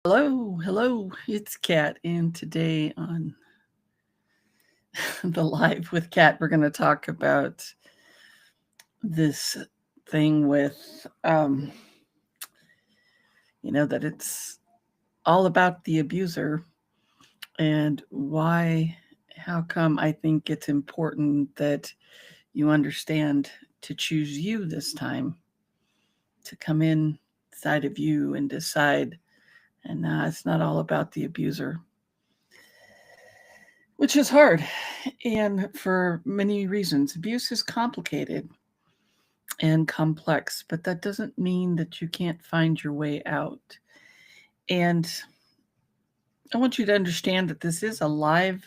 Hello, hello, it's Kat, and today on the Live with Kat, we're going to talk about this thing with, that it's all about the abuser and how come I think it's important that you understand to choose you this time, to come inside of you and decide, and it's not all about the abuser. Which is hard, and for many reasons. Abuse is complicated and complex, but that doesn't mean that you can't find your way out. And I want you to understand that this is a live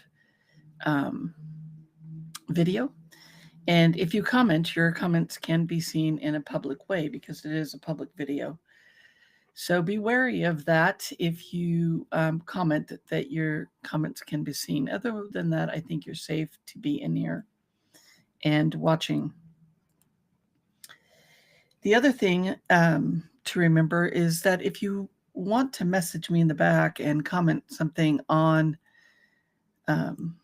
um, video. And if you comment, your comments can be seen in a public way because it is a public video. So be wary of that if you comment that your comments can be seen. Other than that, I think you're safe to be in here and watching. The other thing to remember is that if you want to message me in the back and comment something on um,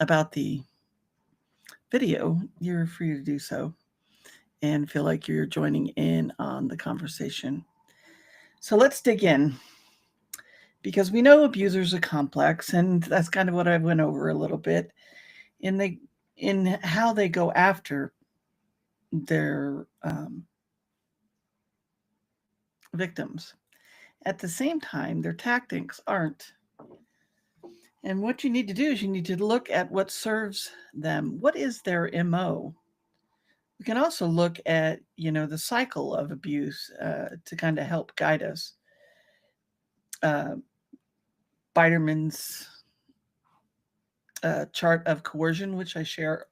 about the video, you're free to do so and feel like you're joining in on the conversation. So let's dig in because we know abusers are complex, and that's kind of what I went over a little bit in how they go after their victims. At the same time, their tactics aren't. And what you need to do is you need to look at what serves them. What is their MO? We can also look at, the cycle of abuse to kind of help guide us. Uh, Biderman's chart of coercion, which I share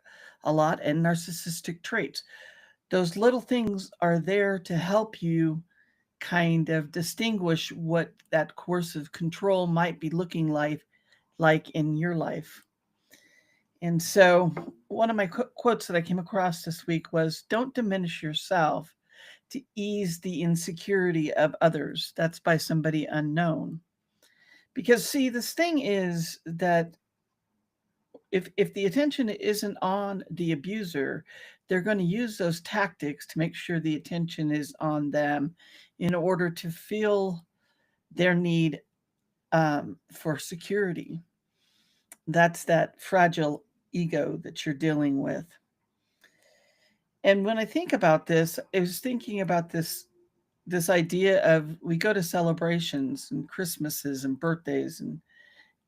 a lot, and narcissistic traits. Those little things are there to help you kind of distinguish what that coercive control might be looking like in your life. And so, one of my quotes that I came across this week was, "Don't diminish yourself to ease the insecurity of others." That's by somebody unknown. Because, see, this thing is that if the attention isn't on the abuser, they're going to use those tactics to make sure the attention is on them in order to feel their need for security. That's that fragile ego that you're dealing with. And when I think about this, I was thinking about this idea of we go to celebrations and Christmases and birthdays and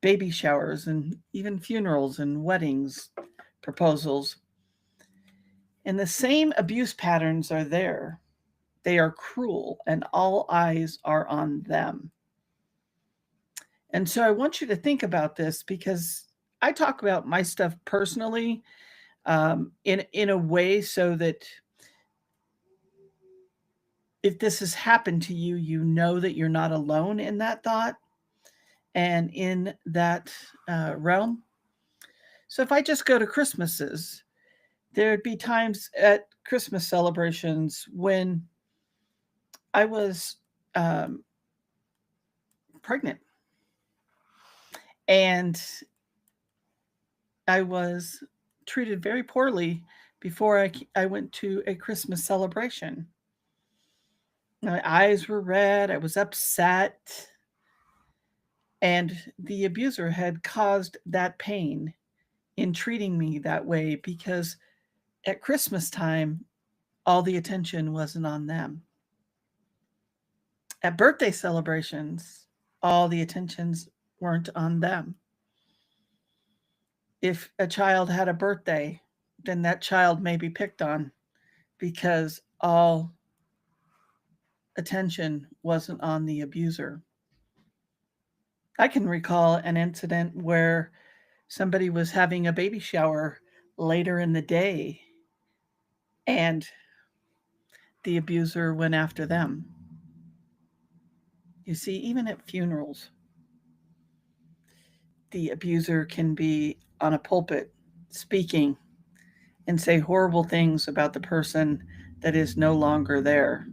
baby showers and even funerals and weddings, proposals. And the same abuse patterns are there. They are cruel and all eyes are on them. And so I want you to think about this because I talk about my stuff personally in a way so that if this has happened to you, you know that you're not alone in that thought and in that realm. So if I just go to Christmases, there'd be times at Christmas celebrations when I was um, pregnant and I was treated very poorly before I went to a Christmas celebration. My eyes were red, I was upset, and the abuser had caused that pain in treating me that way because at Christmas time, all the attention wasn't on them. At birthday celebrations, all the attentions weren't on them. If a child had a birthday, then that child may be picked on because all attention wasn't on the abuser. I can recall an incident where somebody was having a baby shower later in the day and the abuser went after them. You see, even at funerals, the abuser can be on a pulpit speaking and say horrible things about the person that is no longer there.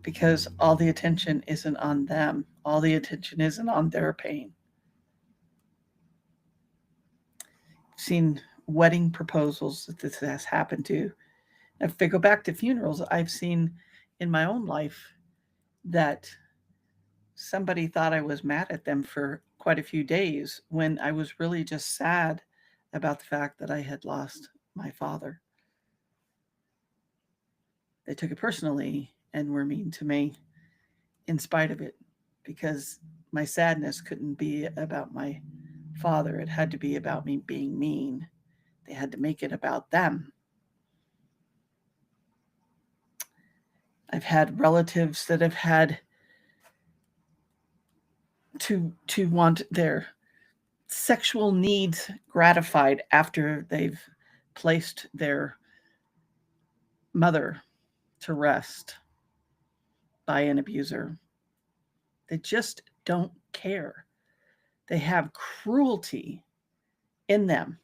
because all the attention isn't on them. All the attention isn't on their pain. I've seen wedding proposals that this has happened to. If I go back to funerals, I've seen in my own life that somebody thought I was mad at them for quite a few days when I was really just sad about the fact that I had lost my father. They took it personally and were mean to me in spite of it because my sadness couldn't be about my father. It had to be about me being mean. They had to make it about them. I've had relatives that have had to want their sexual needs gratified after they've placed their mother to rest by an abuser. They just don't care. They have cruelty in them.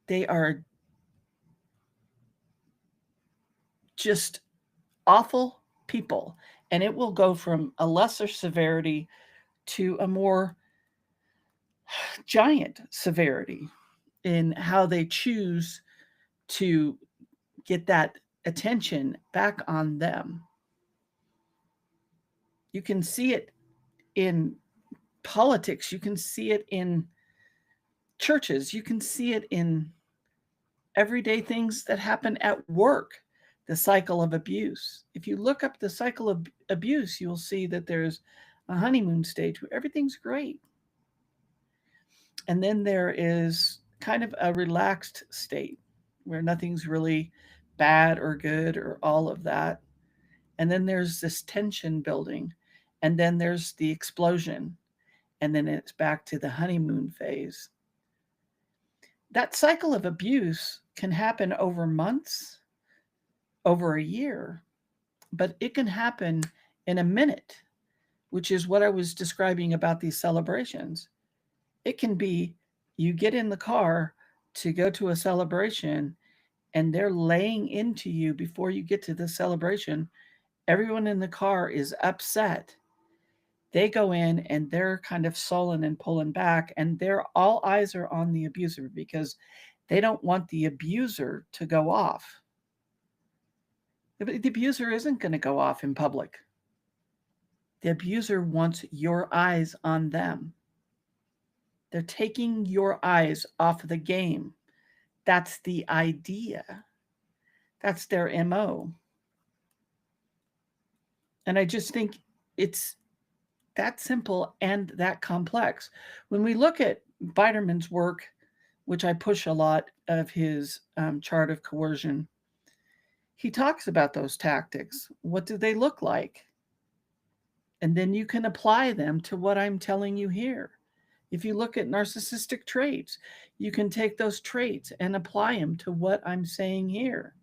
They are just awful people. And it will go from a lesser severity to a more giant severity in how they choose to get that attention back on them. You can see it in politics, you can see it in churches, you can see it in everyday things that happen at work. The cycle of abuse. If you look up the cycle of abuse, you'll see that there's a honeymoon stage where everything's great. And then there is kind of a relaxed state where nothing's really bad or good or all of that. And then there's this tension building. And then there's the explosion. And then it's back to the honeymoon phase. That cycle of abuse can happen over months, over a year, but it can happen in a minute, which is what I was describing about these celebrations. It can be you get in the car to go to a celebration and they're laying into you before you get to the celebration. Everyone in the car is upset. They go in and they're kind of sullen and pulling back, and they're all eyes are on the abuser because they don't want the abuser to go off. The abuser isn't going to go off in public. The abuser wants your eyes on them. They're taking your eyes off the game. That's the idea. That's their MO. And I just think it's that simple and that complex. When we look at Biderman's work, which I push a lot of his chart of coercion, he talks about those tactics. What do they look like? And then you can apply them to what I'm telling you here. If you look at narcissistic traits, you can take those traits and apply them to what I'm saying here.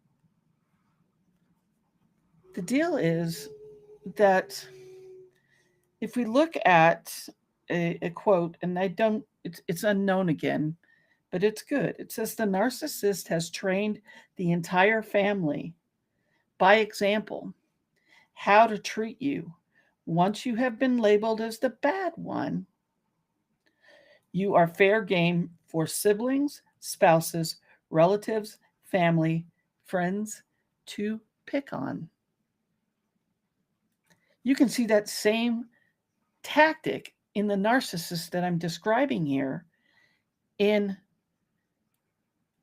The deal is that if we look at a quote, and I don't, it's unknown again, but it's good. It says the narcissist has trained the entire family by example how to treat you. Once you have been labeled as the bad one, you are fair game for siblings, spouses, relatives, family, friends to pick on. You can see that same tactic in the narcissist that I'm describing here in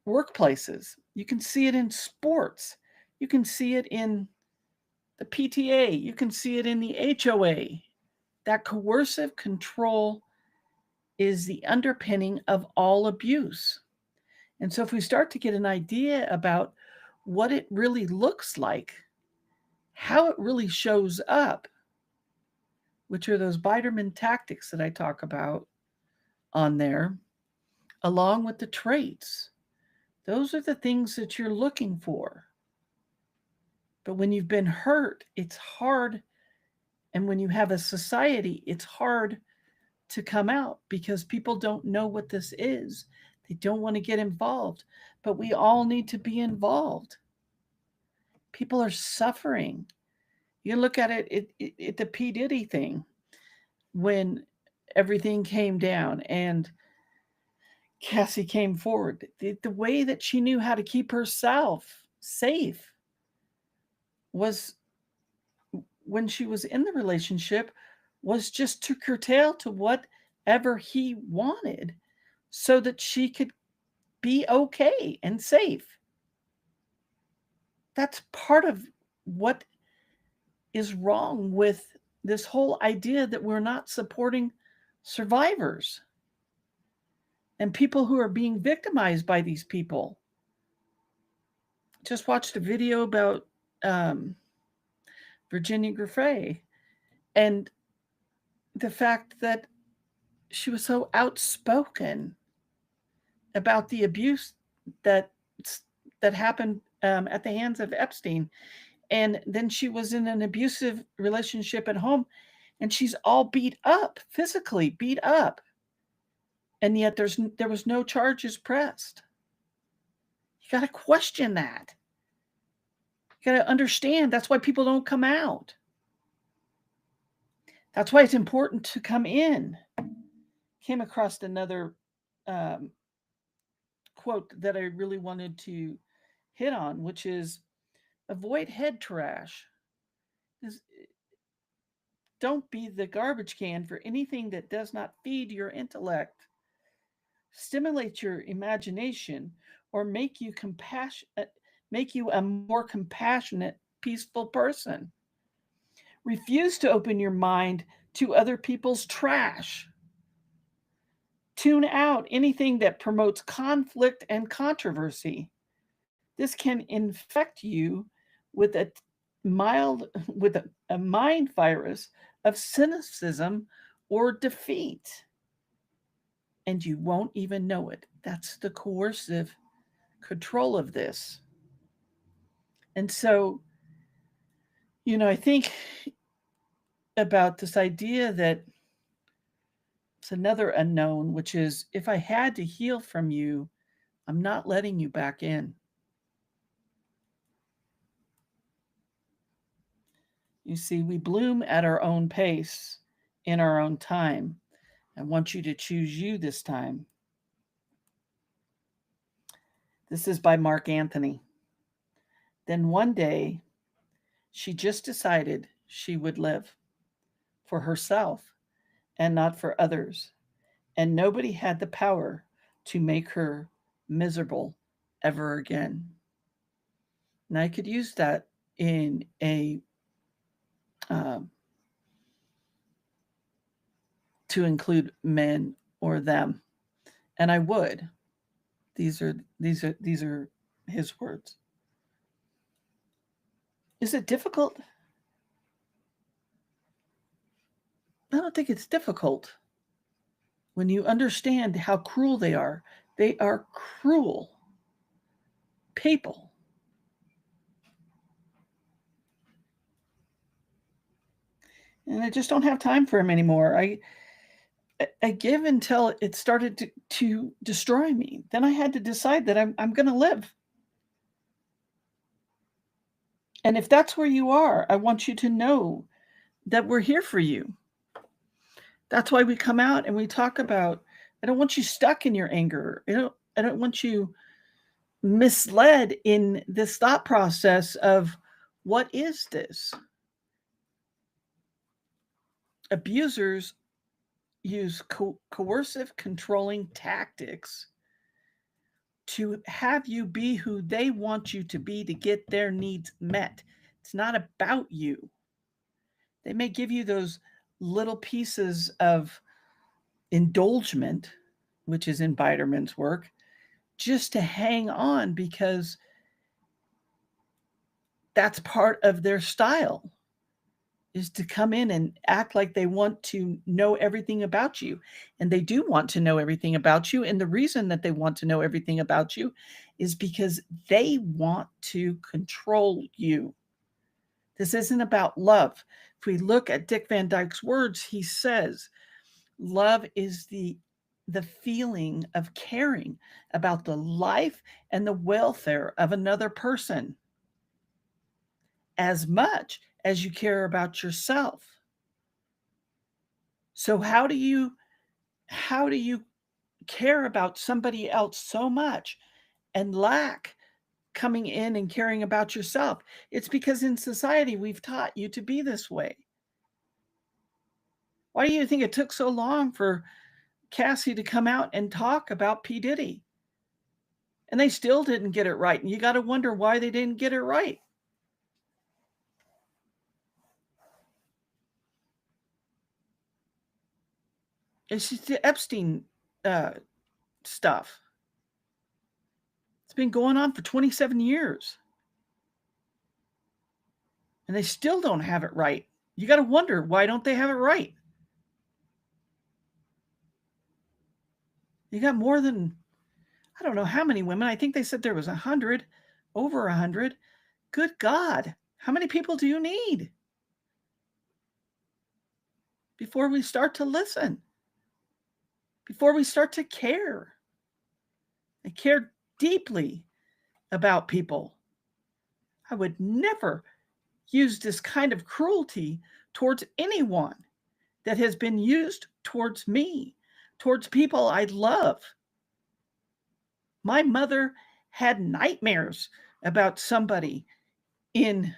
workplaces. You can see it in sports. You can see it in the PTA. You can see it in the HOA. That coercive control is the underpinning of all abuse. And so if we start to get an idea about what it really looks like, how it really shows up, which are those Biderman tactics that I talk about on there, along with the traits, those are the things that you're looking for. But when you've been hurt, it's hard. And when you have a society, it's hard to come out because people don't know what this is. They don't want to get involved. But we all need to be involved. People are suffering. You look at it the P. Diddy thing, when everything came down and Cassie came forward. The way that she knew how to keep herself safe was, when she was in the relationship, was just to curtail to whatever he wanted so that she could be okay and safe. That's part of what is wrong with this whole idea that we're not supporting survivors and people who are being victimized by these people. Just watched a video about Virginia Giuffre and the fact that she was so outspoken about the abuse that that happened at the hands of Epstein. And then she was in an abusive relationship at home, and she's all beat up, physically beat up. And yet there was no charges pressed. You got to question that. You got to understand that's why people don't come out. That's why it's important to come in. Came across another quote that I really wanted to hit on, which is, avoid head trash. Don't be the garbage can for anything that does not feed your intellect, stimulate your imagination, or make you a more compassionate, peaceful person. Refuse to open your mind to other people's trash. Tune out anything that promotes conflict and controversy. This can infect you with a mind virus of cynicism or defeat, and you won't even know it. That's the coercive control of this. And so, I think about this idea that it's another unknown, which is, if I had to heal from you, I'm not letting you back in. You see, we bloom at our own pace, in our own time. I want you to choose you this time. This is by Mark Anthony. Then one day, she just decided she would live for herself and not for others. And nobody had the power to make her miserable ever again. And I could use that in a to include men or them, and I would. These are his words. Is it difficult? I don't think it's difficult when you understand how cruel they are. They are cruel people. And I just don't have time for him anymore. I give until it started to destroy me. Then I had to decide that I'm going to live. And if that's where you are, I want you to know that we're here for you. That's why we come out and we talk about, I don't want you stuck in your anger. I don't want you misled in this thought process of, what is this? Abusers use coercive, controlling tactics to have you be who they want you to be to get their needs met. It's not about you. They may give you those little pieces of indulgence, which is in Biderman's work, just to hang on, because that's part of their style, is to come in and act like they want to know everything about you. And they do want to know everything about you. And the reason that they want to know everything about you is because they want to control you. This isn't about love. If we look at Dick Van Dyke's words, he says, love is the feeling of caring about the life and the welfare of another person. as much as you care about yourself. So how do you care about somebody else so much and lack coming in and caring about yourself? It's because in society we've taught you to be this way. Why do you think it took so long for Cassie to come out and talk about P. Diddy? And they still didn't get it right. And you got to wonder why they didn't get it right. It's just the Epstein stuff. It's been going on for 27 years. And they still don't have it right. You got to wonder, why don't they have it right? You got more than, I don't know how many women. I think they said there was 100, over 100. Good God. How many people do you need before we start to listen? Before we start to care? I care deeply about people. I would never use this kind of cruelty towards anyone that has been used towards me, towards people I love. My mother had nightmares about somebody in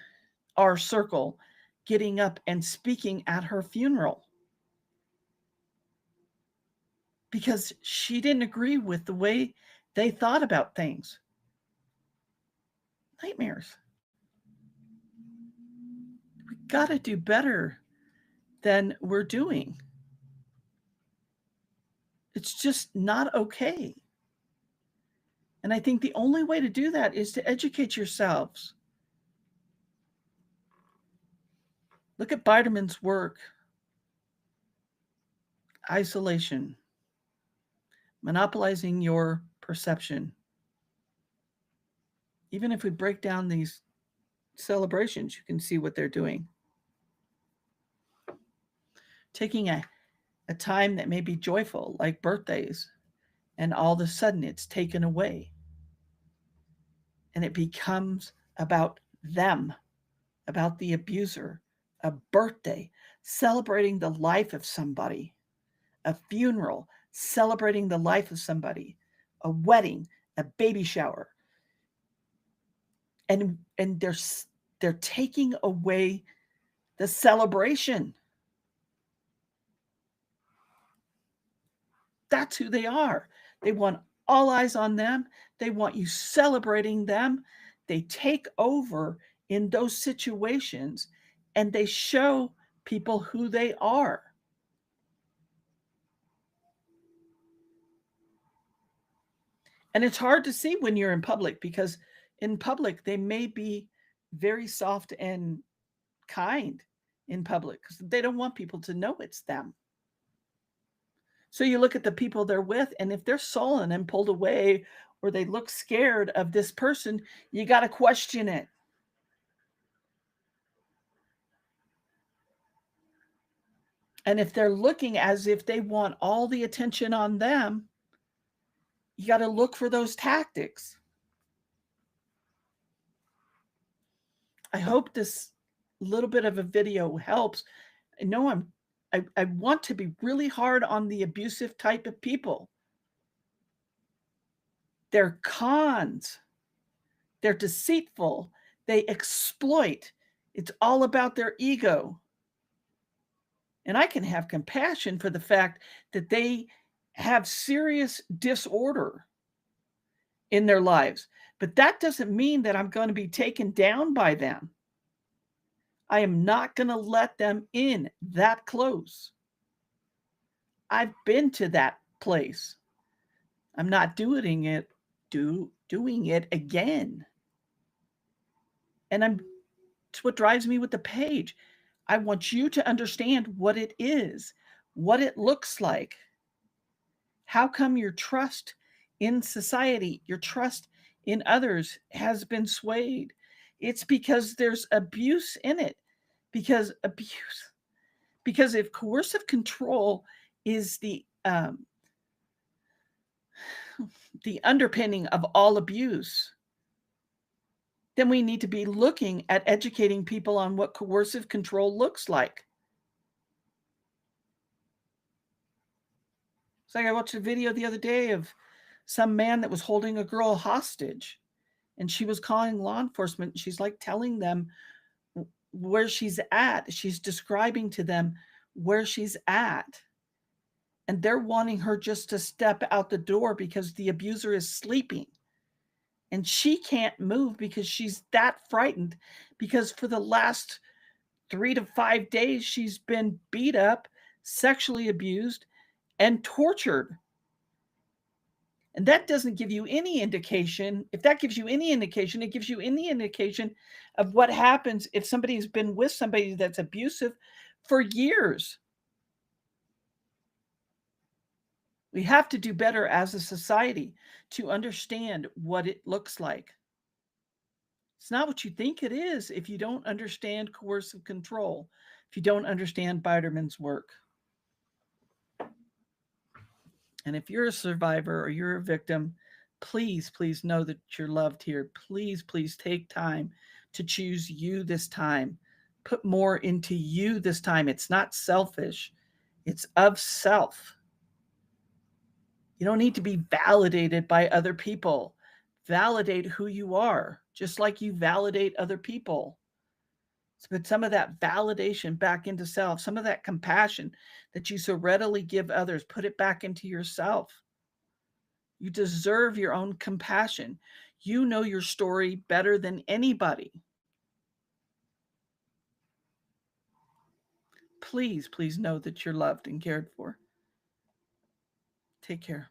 our circle getting up and speaking at her funeral because she didn't agree with the way they thought about things. Nightmares. We got to do better than we're doing. It's just not okay. And I think the only way to do that is to educate yourselves. Look at Biderman's work. Isolation. Monopolizing your perception. Even if we break down these celebrations, you can see what they're doing. Taking a time that may be joyful, like birthdays, and all of a sudden it's taken away. And it becomes about them, about the abuser. A birthday, celebrating the life of somebody. A funeral, celebrating the life of somebody. A wedding, a baby shower. And they're taking away the celebration. That's who they are. They want all eyes on them. They want you celebrating them. They take over in those situations and they show people who they are. And it's hard to see when you're in public because in public they may be very soft and kind in public because they don't want people to know it's them. So you look at the people they're with, and if they're sullen and pulled away or they look scared of this person, you got to question it. And if they're looking as if they want all the attention on them, you got to look for those tactics. I hope this little bit of a video helps. I know I want to be really hard on the abusive type of people. They're cons. They're deceitful. They exploit. It's all about their ego. And I can have compassion for the fact that they have serious disorder in their lives. But that doesn't mean that I'm going to be taken down by them. I am not going to let them in that close. I've been to that place. I'm not doing it again. And it's what drives me with the page. I want you to understand what it is, what it looks like. How come your trust in society, your trust in others has been swayed? It's because there's abuse in it. Because if coercive control is the underpinning of all abuse, then we need to be looking at educating people on what coercive control looks like. It's like I watched a video the other day of some man that was holding a girl hostage, and she was calling law enforcement. She's like telling them where she's at. She's describing to them where she's at. And they're wanting her just to step out the door because the abuser is sleeping. And she can't move because she's that frightened, because for the last 3 to 5 days, she's been beat up, sexually abused, and tortured. And that doesn't give you any indication. If that gives you any indication, it gives you any indication of what happens if somebody's been with somebody that's abusive for years. We have to do better as a society to understand what it looks like. It's not what you think it is if you don't understand coercive control, if you don't understand Biderman's work. And if you're a survivor or you're a victim, please, please know that you're loved here. Please, please take time to choose you this time. Put more into you this time. It's not selfish, it's of self. You don't need to be validated by other people. Validate who you are, just like you validate other people. So put some of that validation back into self, some of that compassion that you so readily give others, put it back into yourself. You deserve your own compassion. You know your story better than anybody. Please, please know that you're loved and cared for. Take care.